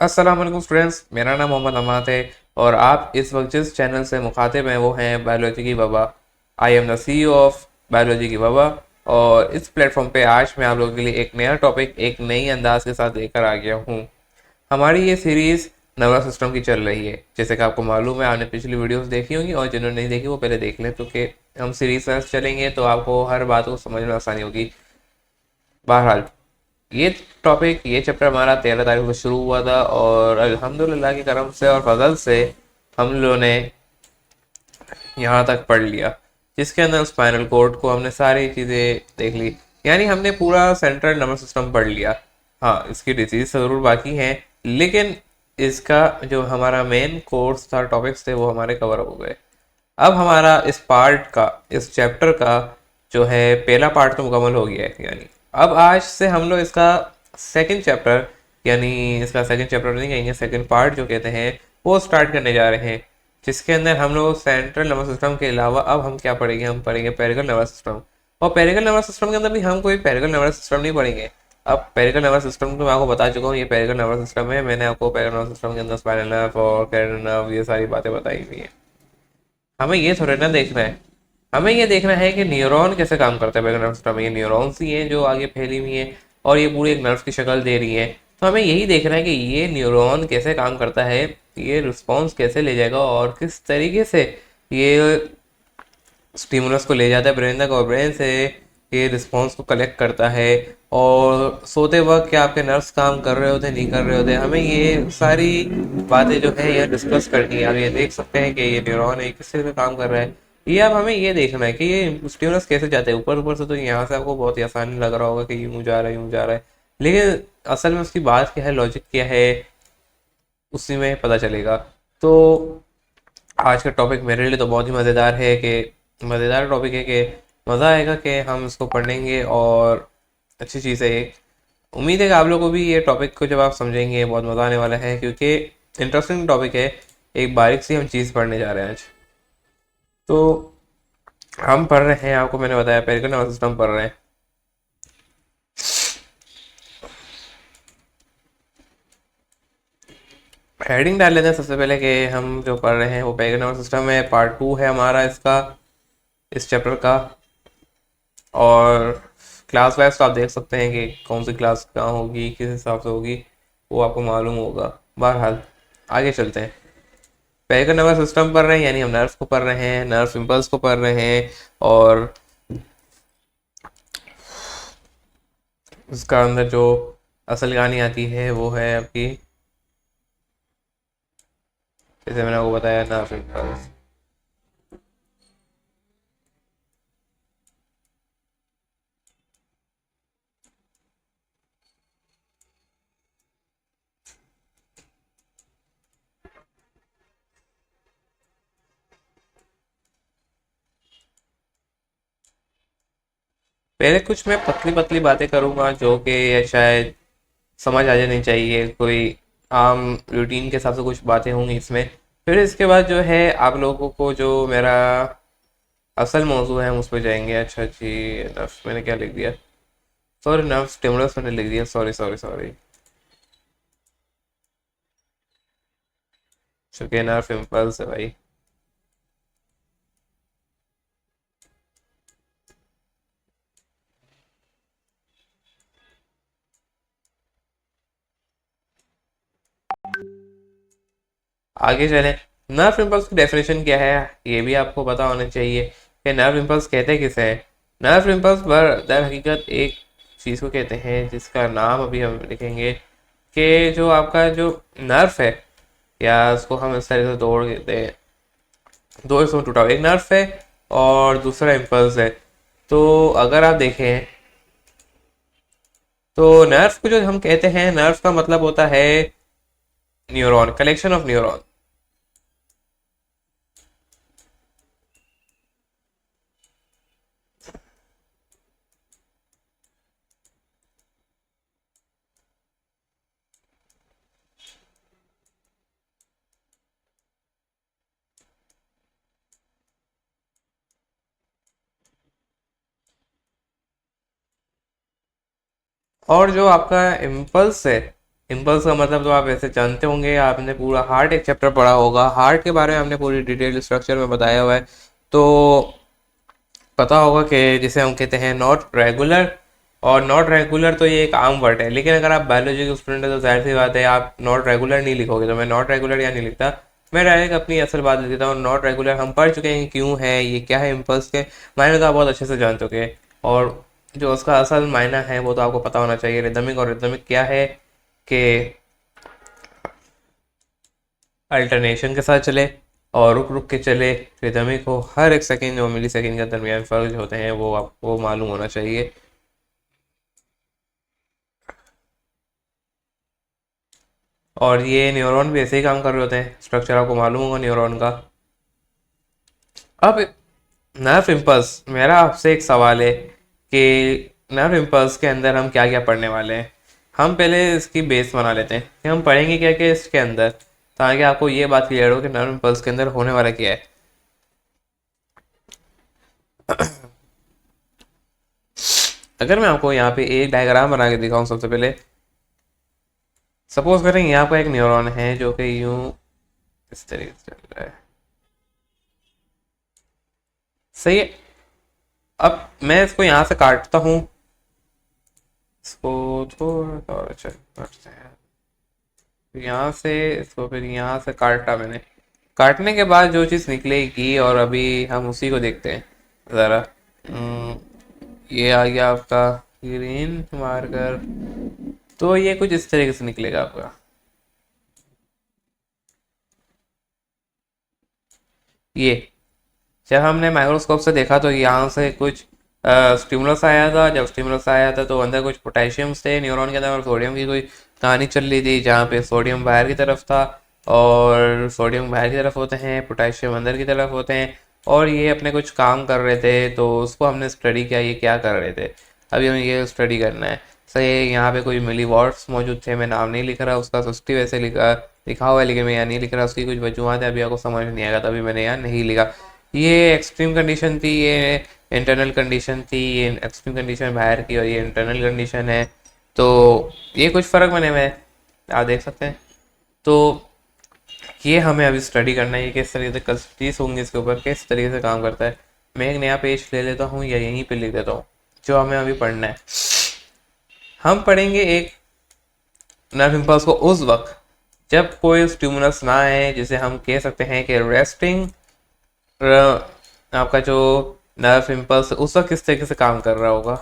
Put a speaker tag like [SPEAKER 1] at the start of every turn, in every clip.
[SPEAKER 1] अस्सलाम वालेकुम स्टूडेंट्स, मेरा नाम मोहम्मद अमात है और आप इस वक्त जिस चैनल से मुखातिब हैं वो हैं बायोलॉजी की वबा। I am the CEO of biology की वबा। और इस प्लेटफॉर्म पे आज मैं आप लोगों के लिए एक नया टॉपिक एक नई अंदाज के साथ लेकर आ गया हूँ। हमारी ये सीरीज़ नर्वस सिस्टम की चल रही है। जैसे कि आपको मालूम है, आपने पिछली वीडियोस देखी होंगी और जिन्होंने नहीं देखी वो पहले देख लें, क्योंकि हम सीरीज में चलेंगे तो आपको हर बात को समझने में आसानी होगी। बहरहाल, ये टॉपिक ये चैप्टर हमारा 13 तारीख को शुरू हुआ था और अल्हम्दुलिल्लाह के करम से और फजल से हम लोगों ने यहाँ तक पढ़ लिया, जिसके अंदर स्पाइनल कोर्ड को हमने सारी चीज़ें देख ली। यानी हमने पूरा सेंट्रल नर्वस सिस्टम पढ़ लिया। हाँ, इसकी डिजीज ज़रूर बाकी हैं, लेकिन इसका जो हमारा मेन कोर्स था, टॉपिक्स थे, वो हमारे कवर हो गए। अब हमारा इस पार्ट का, इस चैप्टर का जो है पहला पार्ट तो मुकम्मल हो गया है। यानी अब आज से हम लोग इसका सेकंड चैप्टर, यानी इसका सेकंड चैप्टर नहीं कहेंगे, सेकंड पार्ट जो कहते हैं, वो स्टार्ट करने जा रहे हैं। जिसके अंदर हम लोग सेंट्रल नर्वस सिस्टम के अलावा अब हम क्या पढ़ेंगे, हम पढ़ेंगे पेरिफेरल नर्वस सिस्टम। और पेरिफेरल नर्वस सिस्टम के अंदर भी हम कोई पेरिफेरल नर्वस सिस्टम नहीं पढ़ेंगे। अब पेरिफेरल नर्वस सिस्टम तो मैं आपको बता चुका हूँ, ये पेरिफेरल नर्वस सिस्टम है। मैंने आपको पेरिफेरल नर्वस सिस्टम के अंदर स्पाइनल नर्व और कैरोटिड नर्व ये सारी बातें बताई हुई हैं। हमें ये थोड़ा ना देखना है, हमें ये देखना है कि न्यूरॉन कैसे काम करता है पेरिफेरल नर्वस सिस्टम में। ये न्यूरॉन्स ही हैं जो आगे फैली हुई हैं और ये पूरी एक नर्व की शक्ल दे रही है। तो हमें यही देखना है कि ये न्यूरॉन कैसे काम करता है, ये रिस्पॉन्स कैसे ले जाएगा और किस तरीके से ये स्टिमुलस को ले जाता है ब्रेन तक और ब्रेन से ये रिस्पॉन्स को कलेक्ट करता है। और सोते वक्त क्या आपके नर्व्स काम कर रहे होते नहीं कर रहे होते, हमें ये सारी बातें जो है ये डिस्कस करनी है। आप ये देख सकते हैं कि ये न्यूरॉन है किस तरह से काम कर रहा है। ये अब हमें ये देखना है कि ये स्टिमुलस कैसे जाते हैं ऊपर ऊपर से। तो यहाँ से आपको बहुत ही आसानी लग रहा होगा कि यूं जा रहा है यूं जा रहा है, लेकिन असल में उसकी बात क्या है, लॉजिक क्या है, उसी में पता चलेगा। तो आज का टॉपिक मेरे लिए तो बहुत ही मज़ेदार है, कि मज़ेदार टॉपिक है कि मज़ा आएगा कि हम इसको पढ़ेंगे और अच्छी चीज़ है ये। उम्मीद है कि आप लोगों को भी ये टॉपिक को जब आप समझेंगे बहुत मज़ा आने वाला है, क्योंकि इंटरेस्टिंग टॉपिक है। एक बारीक सी हम चीज़ पढ़ने जा रहे हैं आज। तो हम पढ़ रहे हैं, आपको मैंने बताया पेरिफेरल नर्वस सिस्टम पढ़ रहे हैं। हेडिंग डाल लेते हैं सबसे पहले कि हम जो पढ़ रहे हैं वो पेरिफेरल नर्वस सिस्टम है, पार्ट 2 है हमारा इसका, इस चैप्टर का। और क्लास वाइज तो आप देख सकते हैं कि कौन सी क्लास कहाँ होगी, किस हिसाब से होगी, वो आपको मालूम होगा। बहरहाल, आगे चलते हैं। पेरिफेरल नर्वस सिस्टम पढ़ रहे हैं, यानी हम नर्व को पढ़ रहे हैं, नर्व इम्पल्स को पढ़ रहे हैं। और उसका अंदर जो असल कहानी आती है वो है आपकी, जैसे मैंने आपको बताया, नर्व इम्पल्स। पहले कुछ मैं पतली पतली बातें करूंगा जो कि शायद समझ आ जानी चाहिए, कोई आम रूटीन के हिसाब से कुछ बातें होंगी इसमें। फिर इसके बाद जो है आप लोगों को जो मेरा असल मौजू है हम उस पर जाएंगे। अच्छा जी, नर्व्स मैंने क्या लिख दिया, सॉरी, नर्व स्टिमुलस मैंने लिख दिया, सॉरी सॉरी सॉरी। चूंकि नर्व इम्पल्स है भाई। आगे चलें। नर्व इम्पल्स की डेफिनेशन क्या है, ये भी आपको पता होना चाहिए कि नर्व इम्पल्स कहते किसे हैं। नर्व इम्पल्स पर दर हकीकत एक चीज़ को कहते हैं जिसका नाम अभी हम लिखेंगे, कि जो आपका जो नर्व है, या उसको हम इस तरह से तोड़ देते हैं, दो हिस्सों में टूटा हुआ, एक नर्व है और दूसरा इम्पल्स है। तो अगर आप देखें तो नर्व को जो हम कहते हैं, नर्व का मतलब होता है न्यूरॉन, कलेक्शन ऑफ न्यूरॉन। और जो आपका इम्पल्स है, इम्पल्स का मतलब तो आप वैसे जानते होंगे, आपने पूरा हार्ट एक चैप्टर पढ़ा होगा, हार्ट के बारे में हमने पूरी डिटेल स्ट्रक्चर में बताया हुआ है। तो पता होगा कि जिसे हम कहते हैं नॉट रेगुलर, और नॉट रेगुलर तो ये एक आम वर्ड है, लेकिन अगर आप बायोलॉजी के स्टूडेंट है तो जाहिर सी बात है आप नॉट रेगुलर नहीं लिखोगे, तो मैं नॉट रेगुलर यहाँ नहीं लिखता। मैं डायरेक्ट अपनी असल बात लिख देता हूँ। नॉट रेगुलर हम पढ़ चुके हैं क्यों है, ये क्या है इम्पल्स के मायने तो आप बहुत अच्छे से जान चुके हैं, और जो उसका असल मायना है वो तो आपको पता होना चाहिए। रिदमिक और रिदमिक क्या है कि अल्टरनेशन के साथ चले और रुक रुक के चले। रिदमिक को हर एक सेकेंड और मिली सेकेंड के दरमियान फर्क जो होते हैं वो आपको मालूम होना चाहिए। और ये न्यूरॉन भी ऐसे ही काम कर रहे होते हैं, स्ट्रक्चर आपको मालूम होगा न्यूरॉन का। अब नर्व इम्पल्स, मेरा आपसे एक सवाल है कि नर्व इम्पल्स के अंदर हम क्या क्या पढ़ने वाले हैं। हम पहले इसकी बेस बना लेते हैं कि हम पढ़ेंगे क्या क्या इसके अंदर, ताकि आपको ये बात क्लियर हो कि नर्व इम्पल्स के अंदर होने वाला क्या है। अगर मैं आपको यहाँ पे एक डायग्राम बना के दिखाऊं, सबसे पहले सपोज करें यहाँ पर एक न्यूरॉन है जो कि यूं इस तरीके से चल रहा है, सही है। अब मैं इसको यहाँ से काटता हूँ, इसको थोड़ा सा और अच्छा काटते हैं, यहाँ से इसको फिर यहाँ से काटा मैंने। काटने के बाद जो चीज़ निकलेगी, और अभी हम उसी को देखते हैं ज़रा। हम्म, ये आ गया आपका ग्रीन मार्कर, तो ये कुछ इस तरीके से निकलेगा आपका। ये जब हमने माइक्रोस्कोप से देखा तो यहाँ से कुछ स्टिमुलस आया था। जब स्टिमुलस आया था तो अंदर कुछ पोटेशियम्स थे न्यूरॉन के अंदर, और सोडियम की कोई कहानी चल रही थी, जहाँ पे सोडियम बाहर की तरफ था और सोडियम बाहर की तरफ होते हैं, पोटेशियम अंदर की तरफ होते हैं। और ये अपने कुछ काम कर रहे थे, तो उसको हमने स्टडी किया ये क्या कर रहे थे। अभी हमें ये स्टडी करना है। सही, यहाँ पे कोई मिली वॉट्स मौजूद थे, मैं नाम नहीं लिख रहा उसका, सस्ती वैसे लिखा लिखा हुआ है, लेकिन मैं यहाँ नहीं लिख रहा। उसकी कुछ वजूहत है, अभी आपको समझ नहीं आएगा, तभी मैंने यहाँ नहीं लिखा। ये एक्सट्रीम कंडीशन थी, ये इंटरनल कंडीशन थी। ये एक्सट्रीम कंडीशन बाहर की और ये इंटरनल कंडीशन है। तो ये कुछ फ़र्क बने हुए हैं, आप देख सकते हैं। तो ये हमें अभी स्टडी करना है, ये किस तरीके से कंस्ट्रीज होंगे इसके ऊपर, किस तरीके से काम करता है। मैं एक नया पेज ले लेता हूँ या यहीं पे लिख देता हूँ जो हमें अभी पढ़ना है। हम पढ़ेंगे एक नर्व इम्पल्स को उस वक्त जब कोई स्टिमुलस ना है, जिसे हम कह सकते हैं कि रेस्टिंग आपका जो नर्व इम्पल्स उस वक्त किस तरीके से काम कर रहा होगा।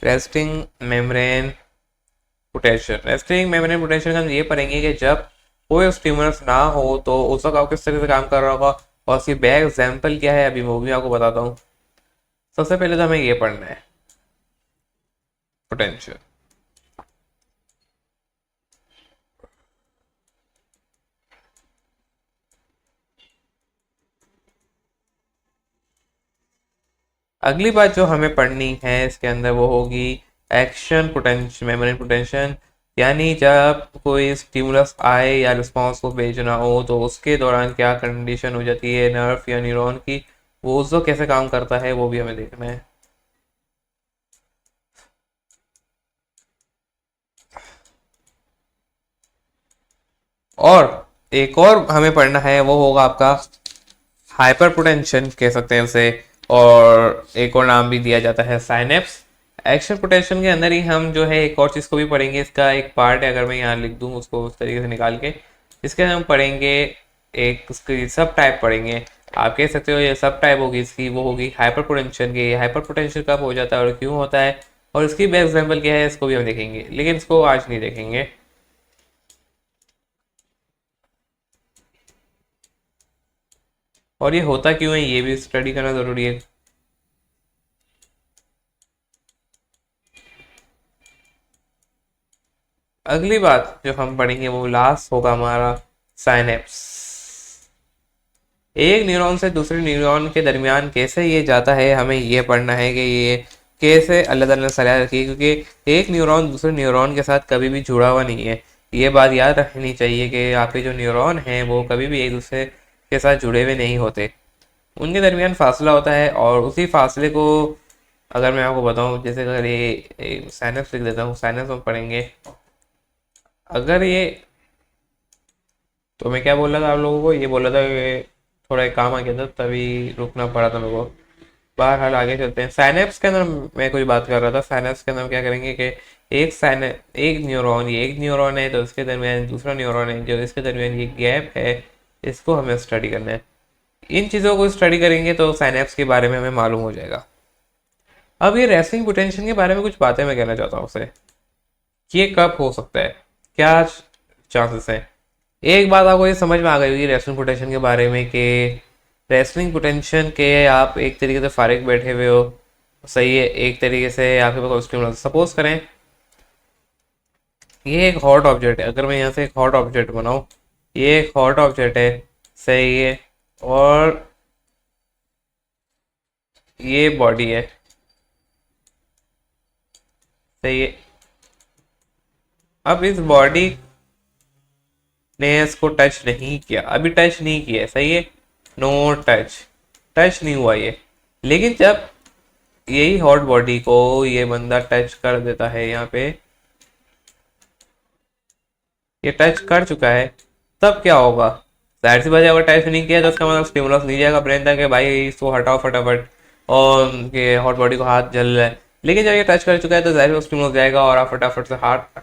[SPEAKER 1] Resting membrane potential, resting membrane potential हम ये पढ़ेंगे कि जब कोई स्टिमुलस ना हो तो उस वक्त आप किस तरीके से काम कर रहा होगा, और उसकी बैक एग्जाम्पल क्या है अभी वो भी आपको बताता हूँ। सबसे पहले तो हमें ये पढ़ना है पोटेंशियल। अगली बात जो हमें पढ़नी है इसके अंदर वो होगी एक्शन पोटेंशियल, मेमोरी पोटेंशियल। यानी जब कोई स्टिमुलस आए या रिस्पांस को भेजना हो तो उसके दौरान क्या कंडीशन हो जाती है नर्व या न्यूरॉन की, वो उसको कैसे काम करता है वो भी हमें देखना है। और एक और हमें पढ़ना है वो होगा आपका हाइपर पोटेंशन कह सकते हैं उसे, और एक और नाम भी दिया जाता है साइनेप्स। एक्शन पोटेंशियल के अंदर ही हम जो है एक और चीज़ को भी पढ़ेंगे, इसका एक पार्ट है, अगर मैं यहाँ लिख दूँ उसको उस तरीके से निकाल के, इसके हम पढ़ेंगे एक उसकी सब टाइप पढ़ेंगे। आप कह सकते हो ये सब टाइप होगी इसकी, वो होगी हाइपर पोटेंशियल की। हाइपर पोटेंशियल कब हो जाता है और क्यों होता है, और इसकी बेस्ट एग्जाम्पल क्या है इसको भी हम देखेंगे, लेकिन इसको आज नहीं देखेंगे। और ये होता क्यों है ये भी स्टडी करना ज़रूरी है। अगली बात जो हम पढ़ेंगे वो लास्ट होगा हमारा साइनेप्स। एक न्यूरॉन से दूसरे न्यूरॉन के दरमियान कैसे ये जाता है, हमें ये पढ़ना है कि ये कैसे अल्लाह ताला ने सलाह रखी है, क्योंकि एक न्यूरॉन दूसरे न्यूरॉन के साथ कभी भी जुड़ा हुआ नहीं है। ये बात याद रखनी चाहिए कि आपके जो न्यूरॉन हैं वो कभी भी एक दूसरे के साथ जुड़े हुए नहीं होते, उनके दरमियान फासला होता है, और उसी फासले को अगर मैं आपको बताऊं, जैसे अगर ये साइनस लिख देता हूँ, साइनस में पढ़ेंगे। अगर ये, तो मैं क्या बोल रहा था आप लोगों को, ये बोल रहा था कि थोड़ा एक काम आ गया था तभी रुकना पड़ा था मेरे को। बहरहाल आगे चलते हैं। साइनेप्स के अंदर मैं कुछ बात कर रहा था। साइनेप्स के अंदर क्या करेंगे कि एक न्यूरॉन, ये एक न्यूरॉन है तो इसके दरमियान दूसरा न्यूरॉन है, जो इसके दरमियान ये गैप है, इसको हमें स्टडी करना है। इन चीज़ों को स्टडी करेंगे तो साइनेप्स के बारे में हमें मालूम हो जाएगा। अब ये रेस्टिंग पोटेंशियल के बारे में कुछ बातें मैं कहना चाहता हूँ उससे, कि ये कब हो सकता है, क्या चांसेस हैं। एक बात आपको ये समझ में आ गई होगी रेस्लिंग पोटेंशियल के बारे में, कि रेस्लिंग पोटेंशियल के आप एक तरीके से फारिग बैठे हुए हो, सही है, एक तरीके से आपके पास स्टिमुलस, सपोज करें ये एक हॉट ऑब्जेक्ट है। अगर मैं यहाँ से एक हॉट ऑब्जेक्ट बनाऊँ, ये एक हॉट ऑब्जेक्ट है, सही है, और ये बॉडी है, सही है। अब इस बॉडी ने इसको टच नहीं किया, अभी टच नहीं किया, सही है, नो टच, टच नहीं हुआ ये। लेकिन जब यही हॉट बॉडी को ये बंदा टच कर देता है, यहाँ पे ये टच कर चुका है, तब क्या होगा? जाहिर सी बात है, अगर टच नहीं किया तो उसका मतलब स्टिमुलस नहीं जाएगा ब्रेन तक कि भाई इसको हटाओ फटाफट, और ये हॉट बॉडी को हाथ जल रहा है। लेकिन जब ये टच कर चुका है तो जाहिर स्टिमुलस जाएगा और आप फटाफट से हाथ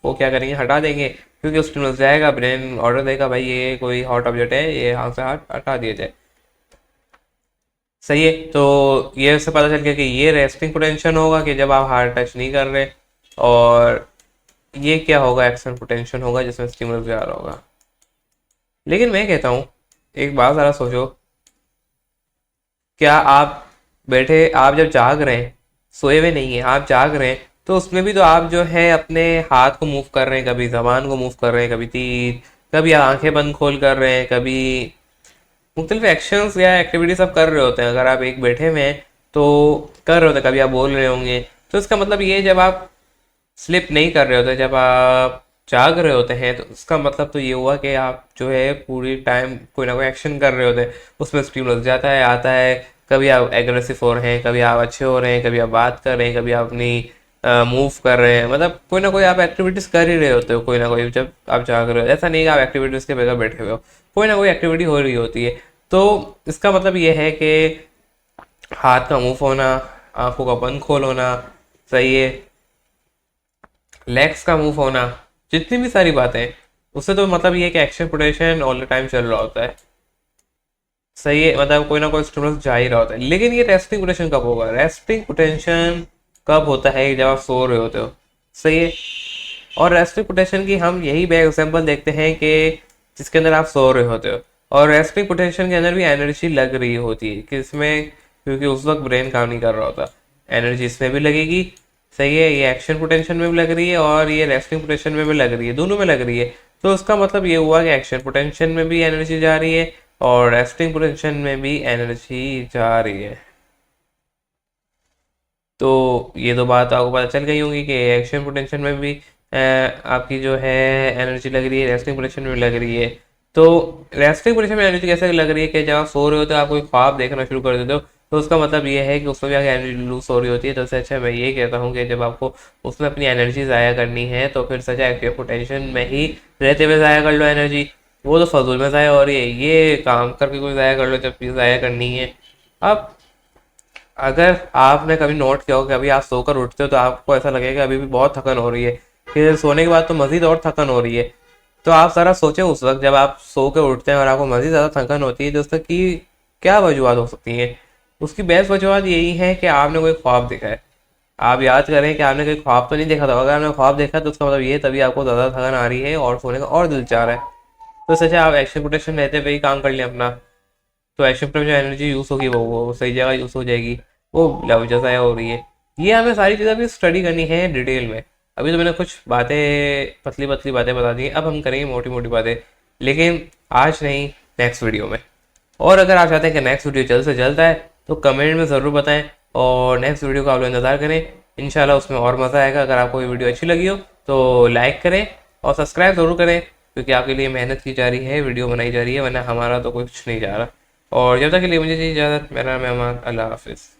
[SPEAKER 1] को क्या करेंगे, हटा देंगे, क्योंकि स्टिमुलस जाएगा, ब्रेन ऑर्डर देगा भाई ये कोई हॉट ऑब्जेक्ट है, ये हाथ से हाथ हटा दिया जाए, सही है। तो ये से पता चल गया कि ये रेस्टिंग पोटेंशियल होगा कि जब आप हार्ड टच नहीं कर रहे, और ये क्या होगा, एक्शन पोटेंशियल होगा जिसमें स्टिमुलस जा रहा होगा। लेकिन मैं कहता हूँ, एक बात ज़रा सोचो, क्या आप बैठे, आप जब जाग रहे हैं, सोए हुए नहीं है, आप जाग रहे हैं, तो उसमें भी तो आप जो है अपने हाथ को मूव कर रहे हैं, कभी जबान को मूव कर रहे हैं, कभी तीर, कभी आंखें बंद खोल कर रहे हैं, कभी मुख्तलिफ एक्शंस या एक्टिविटी सब कर रहे होते हैं। अगर आप एक बैठे हुए हैं तो कर रहे होते हैं, कभी आप बोल रहे होंगे, तो इसका मतलब ये, जब आप स्लिप नहीं कर रहे होते, जब आप जाग रहे होते हैं, तो उसका मतलब तो ये हुआ कि आप जो है पूरी टाइम कोई ना कोई एक्शन कर रहे होते हैं, उसमें स्टिमुलस जाता है, आता है, कभी आप एग्रेसिव हो रहे हैं, कभी आप अच्छे हो रहे हैं, कभी आप बात कर रहे हैं, कभी आप अपनी मूव कर रहे हैं, मतलब कोई ना कोई आप एक्टिविटीज कर ही रहे होते हो, कोई ना कोई, जब आप जाग रहे हो। ऐसा नहीं कि आप एक्टिविटीज के बगैर बैठे हुए हो, कोई ना कोई एक्टिविटी हो रही होती है। तो इसका मतलब ये है कि हाथ का मूव होना, आंखों का बंद खोल होना, सही है, लेग्स का मूव होना, जितनी भी सारी बातें, उससे तो मतलब ये है कि action potential all the time चल रहा होता है, सही है, मतलब कोई ना कोई स्टिमुलस जा ही रहा होता है। लेकिन ये रेस्टिंग पोटेंशियल कब होगा? रेस्टिंग पोटेंशियल कब होता है? जब आप सो रहे होते हो, सही है। और रेस्टिंग पोटेंशियल की हम यही बैक एग्जाम्पल देखते हैं कि जिसके अंदर आप सो रहे होते हो, और रेस्टिंग पोटेंशियल के अंदर भी एनर्जी लग रही होती है, कि इसमें, क्योंकि उस वक्त ब्रेन काम नहीं कर रहा होता, एनर्जी इसमें भी लगेगी, सही है, ये एक्शन पोटेंशियल में भी लग रही है और ये रेस्टिंग पोटेंशियल में भी लग रही है, दोनों में लग रही है। तो उसका मतलब ये हुआ कि एक्शन पोटेंशियल में भी एनर्जी जा रही है और रेस्टिंग पोटेंशियल में भी एनर्जी जा रही है। तो ये तो बात आपको पता चल गई होगी कि एक्शन पोटेंशियल में भी आपकी जो है एनर्जी लग रही है, रेस्टिंग पोटेंशियल में भी लग रही है। तो रेस्टिंग पोटेंशियल में एनर्जी कैसे लग रही है कि जब आप सो रहे होते हो, आप कोई ख्वाब देखना शुरू कर देते हो, तो उसका मतलब ये है कि उसमें भी आगे एनर्जी लूज हो रही होती है। तो उससे अच्छा मैं ये कहता हूँ कि जब आपको उसमें अपनी एनर्जी ज़ाया करनी है, तो फिर सच एक्टिव पोटेंशियल में ही रहते हुए ज़ाया कर लो एनर्जी। वो तो फजूल में ज़ाया हो रही है, ये काम करके कोई ज़ाया कर लो जब चीज़ ज़ाया करनी है। अब अगर आपने कभी नोट किया हो कि अभी आप सोकर उठते हो तो आपको ऐसा लगेगा अभी भी बहुत थकन हो रही है, फिर सोने के बाद तो मज़ीद और थकन हो रही है। तो आप ज़रा सोचें, उस वक्त जब आप सो के उठते हैं और आपको मज़ीद ज़्यादा थकन होती है, तो उसकी क्या वजूहत हो सकती हैं? उसकी बेस्ट वजूहत यही है कि आपने कोई ख्वाब देखा है। आप याद करें कि आपने कोई ख्वाब तो नहीं देखा था। अगर आपने ख्वाब देखा तो उसका मतलब ये, तभी आपको ज़्यादा थकन आ रही है और सोने का और दिल चाह रहा है। तो सच है, आप एक्शन पोटेंशियल रहते हुए ही काम कर लें अपना, तो एक्शन पर जो एनर्जी यूज़ होगी वो सही जगह यूज़ हो जाएगी, वो लवजस ज़ाया हो रही है। ये हमें सारी चीज़ें अभी स्टडी करनी है डिटेल में। अभी तो मैंने कुछ बातें, पतली पतली बातें बता दी हैं, अब हम करेंगे मोटी मोटी बातें, लेकिन आज नहीं, नेक्स्ट वीडियो में। और अगर आप चाहते हैं कि नेक्स्ट वीडियो जल्द से जल्द आए तो कमेंट में ज़रूर बताएं, और नेक्स्ट वीडियो का आप लोग इंतज़ार करें। इंशाल्लाह उसमें और मज़ा आएगा। अगर आपको ये वीडियो अच्छी लगी हो तो लाइक करें और सब्सक्राइब ज़रूर करें, क्योंकि आपके लिए मेहनत की जा रही है, वीडियो बनाई जा रही है, वरना हमारा तो कुछ नहीं जा रहा। और जब तक के लिए मुझे इजाज़त, मेरा नाम है अमान, अल्लाह हाफिज़।